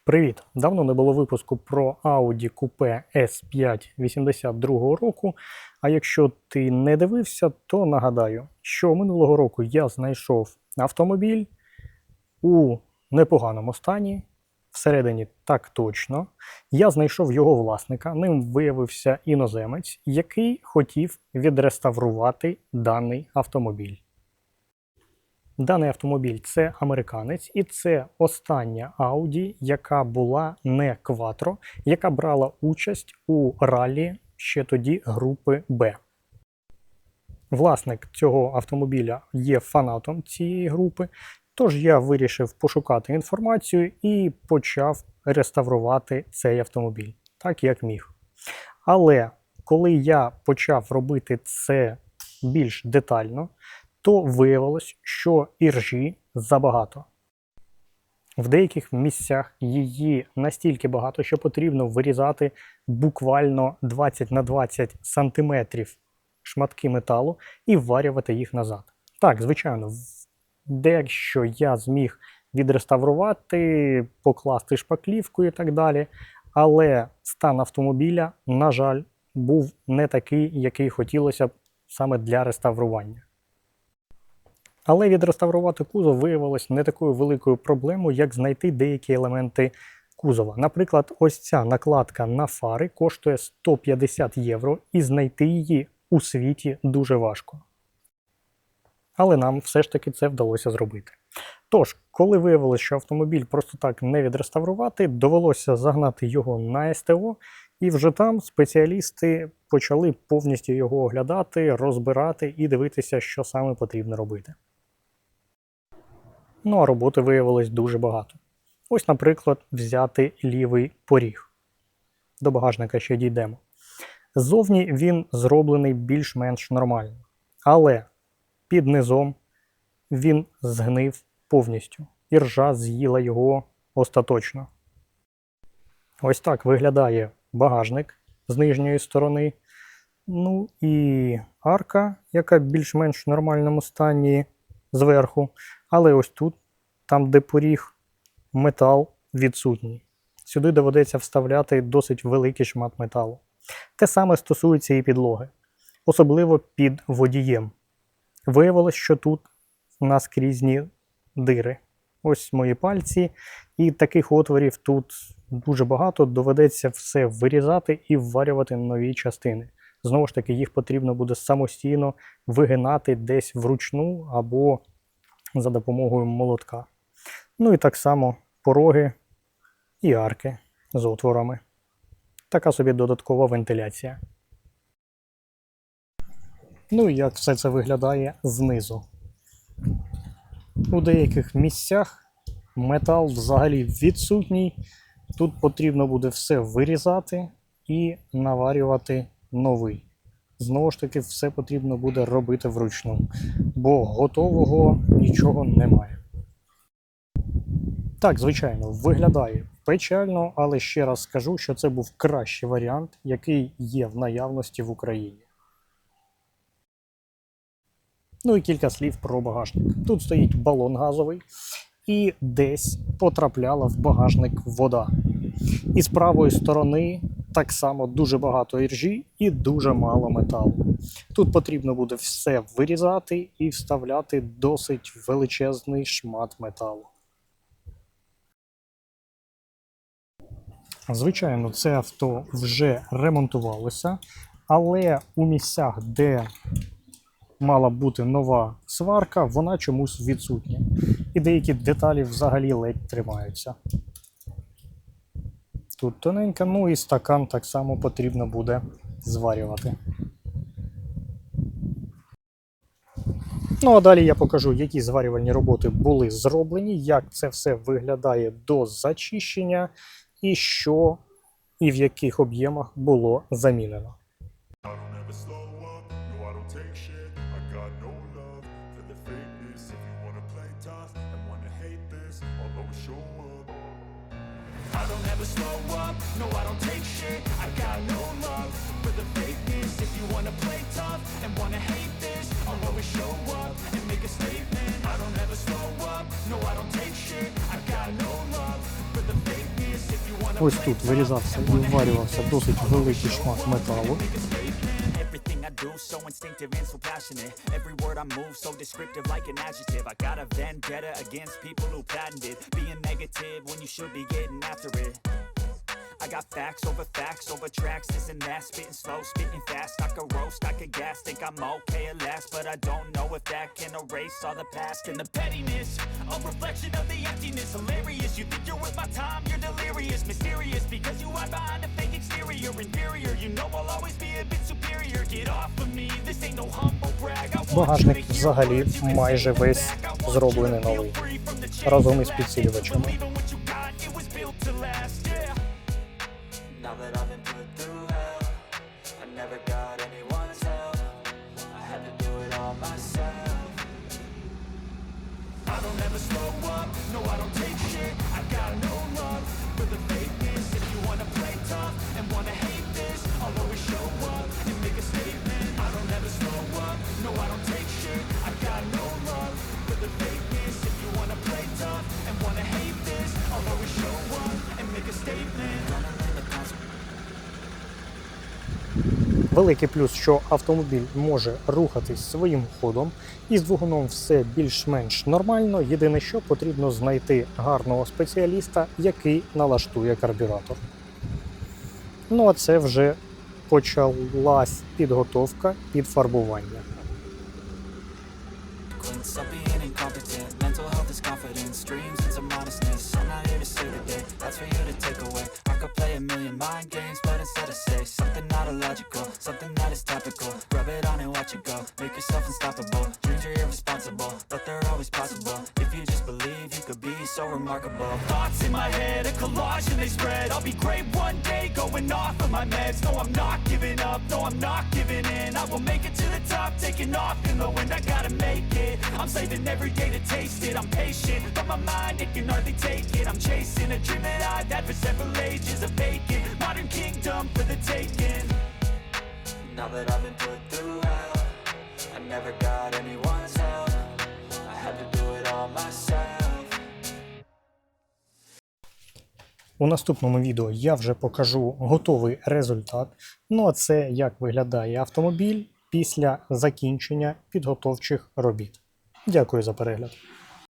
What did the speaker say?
Привіт! Давно не було випуску про Audi Coupé S5 82 року. А якщо ти не дивився, то нагадаю, що минулого року я знайшов автомобіль у непоганому стані. Всередині так точно. Я знайшов його власника, ним виявився іноземець, який хотів відреставрувати даний автомобіль. Даний автомобіль – це американець, і це остання Audi, яка була не Quattro, яка брала участь у ралі ще тоді групи Б. Власник цього автомобіля є фанатом цієї групи, тож я вирішив пошукати інформацію і почав реставрувати цей автомобіль, так як міг. Але коли я почав робити це більш детально, то виявилось, що іржі забагато. В деяких місцях її настільки багато, що потрібно вирізати буквально 20 на 20 сантиметрів шматки металу і вварювати їх назад. Так, звичайно, дещо я зміг відреставрувати, покласти шпаклівку і так далі, але стан автомобіля, на жаль, був не такий, який хотілося б саме для реставрування. Але відреставрувати кузов виявилось не такою великою проблемою, як знайти деякі елементи кузова. Наприклад, ось ця накладка на фари коштує 150 євро, і знайти її у світі дуже важко. Але нам все ж таки це вдалося зробити. Тож, коли виявилось, що автомобіль просто так не відреставрувати, довелося загнати його на СТО, і вже там спеціалісти почали повністю його оглядати, розбирати і дивитися, що саме потрібно робити. Ну а роботи виявилось дуже багато. Ось, наприклад, взяти лівий поріг. До багажника ще дійдемо. Ззовні він зроблений більш-менш нормально. Але під низом він згнив повністю. І ржа з'їла його остаточно. Ось так виглядає багажник з нижньої сторони. Ну і арка, яка в більш-менш нормальному стані зверху. Але ось тут, там де поріг, метал відсутній. Сюди доведеться вставляти досить великий шмат металу. Те саме стосується і підлоги. Особливо під водієм. Виявилось, що тут наскрізні дири. Ось мої пальці. І таких отворів тут дуже багато. Доведеться все вирізати і вварювати нові частини. Знову ж таки, їх потрібно буде самостійно вигинати десь вручну або за допомогою молотка. Ну і так само пороги і арки з отворами. Така собі додаткова вентиляція. Ну і як все це виглядає знизу. У деяких місцях метал взагалі відсутній. Тут потрібно буде все вирізати і наварювати новий. Знову ж таки, все потрібно буде робити вручну, бо готового нічого немає. Так, звичайно, виглядає печально, але ще раз скажу, що це був кращий варіант, який є в наявності в Україні. Ну і кілька слів про багажник. Тут стоїть балон газовий і десь потрапляла в багажник вода. І з правої сторони так само дуже багато іржі і дуже мало металу. Тут потрібно буде все вирізати і вставляти досить величезний шмат металу. Звичайно, це авто вже ремонтувалося, але у місцях, де мала бути нова сварка, вона чомусь відсутня. І деякі деталі взагалі ледь тримаються. Тут тоненько, ну і стакан так само потрібно буде зварювати. Ну а далі я покажу, які зварювальні роботи були зроблені, як це все виглядає до зачищення і що і в яких об'ємах було замінено. I don't ever slow up, no I don't take shit. I got no love for the fakeness. If you wanna play tough and wanna hate this, I'll always show up and make a statement. I don't ever slow up, no I don't take shit. I got no love for the fakeness. Ось тут вирізався і вварювався досить великий шмат металу. Everything I do so instinctive and so passionate. Every word I move so descriptive like an adjective. I got a vendetta against people who patented being negative when you should be getting after it. I got facts over tracks. Isn't that spitting slow, spitting fast? I could roast, I could gas. Think I'm okay at last, but I don't know if that can erase all the past and the pettiness. A reflection of the emptiness. Hilarious. You think you're worth my time? You're delirious, mysterious because you hide behind a fake exterior. Inferior. You know I'll always be a bit superior. Get off of me. This ain't no humble brag. I want you to Багажник hear взагалі words you can майже say весь back. I want зроблений you to feel новий, free from the chains разом you із lack. підсилювачами. Believe in what you got. It was built to last. Yeah. Now that I've been put through hell, I never got anyone's help. I had to do it all myself. I don't ever slow up, no I don't take shit. I got no love for the fakeness. If you wanna play tough and wanna hate this, I'll always show up and make a statement. I don't ever slow up, no I don't take shit. I got no love for the fakeness. If you wanna play tough and wanna hate this, I'll always show up and make a statement. Великий плюс, що автомобіль може рухатись своїм ходом, і з двигуном все більш-менш нормально. Єдине, що потрібно знайти гарного спеціаліста, який налаштує карбюратор. Ну а це вже почалась підготовка під фарбування. Stop being incompetent. Mental health is confidence. Dreams and some modestness. I'm not here to save the day. That's for you to take away. I could play a million mind games, but instead I say something not illogical, something that is topical. Rub it on and watch it go. Make yourself unstoppable. Dreams are irresponsible, but they're always possible. If you just believe, you could be so remarkable. Thoughts in my head, a collage and they spread. I'll be great one day, going off of my meds. No, I'm not giving up. No, I'm not giving in. I will make it to the top, taking off in the wind. I gotta make it. I'm saving every day to taste it. I'm patient, but my mind, it can hardly take it. I'm chasing a dream that I've had for several ages. A vacant modern kingdom for the taking. Now that I've been put through hell, I never got anyone's help. I had to do it all myself. У наступному відео я вже покажу готовий результат. Ну а це як виглядає автомобіль після закінчення підготовчих робіт. Дякую за перегляд.